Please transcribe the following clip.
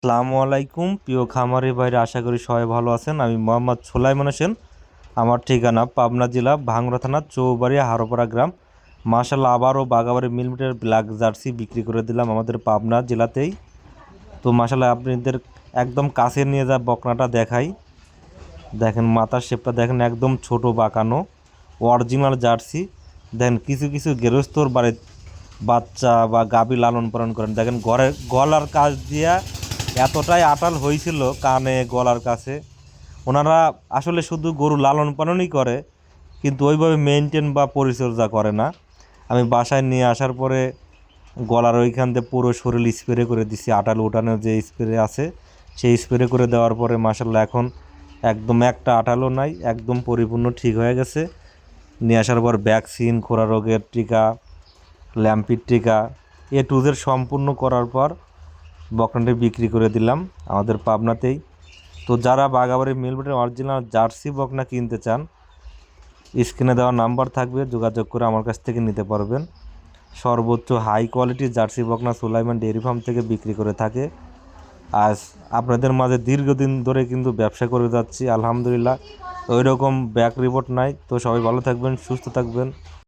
আসসালামু আলাইকুম প্রিয় খামারি ভাইরা, আশা করি সবাই ভালো আছেন। আমি মোহাম্মদ সোলাইমান হোসেন। আমার ঠিকানা পাবনা জেলা ভাঙ্গুড়া থানা চৌবাড়িয়া হারোপাড়া গ্রাম। মাশাল্লাহ, আবারও বাগাবাড়ি মিলিমিটার ব্ল্যাক জার্সি বিক্রি করে দিলাম আমাদের পাবনা জেলাতেই। তো মাশাল্লাহ, আপনাদের একদম কাছে নিয়ে যা বকনাটা দেখাই। দেখেন মাথার শেপটা দেখেন, একদম ছোট বাঁকানো অরিজিনাল জার্সি। দেখেন কিছু কিছু গৃহস্থর বাড়ির বাচ্চা বা গাভী লালন পালন করেন, দেখেন ঘরের গলার কাছ দিয়া এতটাই আটাল হয়েছিল কানে গলার কাছে। ওনারা আসলে শুধু গরু লালন পালনই করে, কিন্তু ওইভাবে মেনটেন বা পরিচর্যা করে না। আমি বাসায় নিয়ে আসার পরে গলার ওইখান দিয়ে পুরো শরীর স্প্রে করে দিছি, আটাল উঠানোর যে স্প্রে আছে সেই স্প্রে করে দেওয়ার পরে মাসাল্লাহ এখন একদম একটা আটালও নাই, একদম পরিপূর্ণ ঠিক হয়ে গেছে। নিয়ে আসার পর ভ্যাকসিন, খোরা রোগের টিকা, ল্যাম্পির টিকা, টু জেড সম্পূর্ণ করার পর বকনাটি বিক্রি করে দিলাম আমাদের পাবনাতেই। তো যারা বাগাবাড়ি মিলবেটের অরিজিনাল জার্সি বকনা কিনতে চান, স্ক্রিনে দেওয়া নাম্বার থাকবে, যোগাযোগ করে আমার কাছ থেকে নিতে পারবেন। সর্বোচ্চ হাই কোয়ালিটির জার্সি বকনা সুলাইমান ডেয়ারি ফার্ম থেকে বিক্রি করে থাকে। আজ আপনাদের মাঝে দীর্ঘদিন ধরে কিন্তু ব্যবসা করে যাচ্ছি, আলহামদুলিল্লাহ। ওই রকম ব্যাক রিপোর্ট নাই। তো সবাই ভালো থাকবেন, সুস্থ থাকবেন।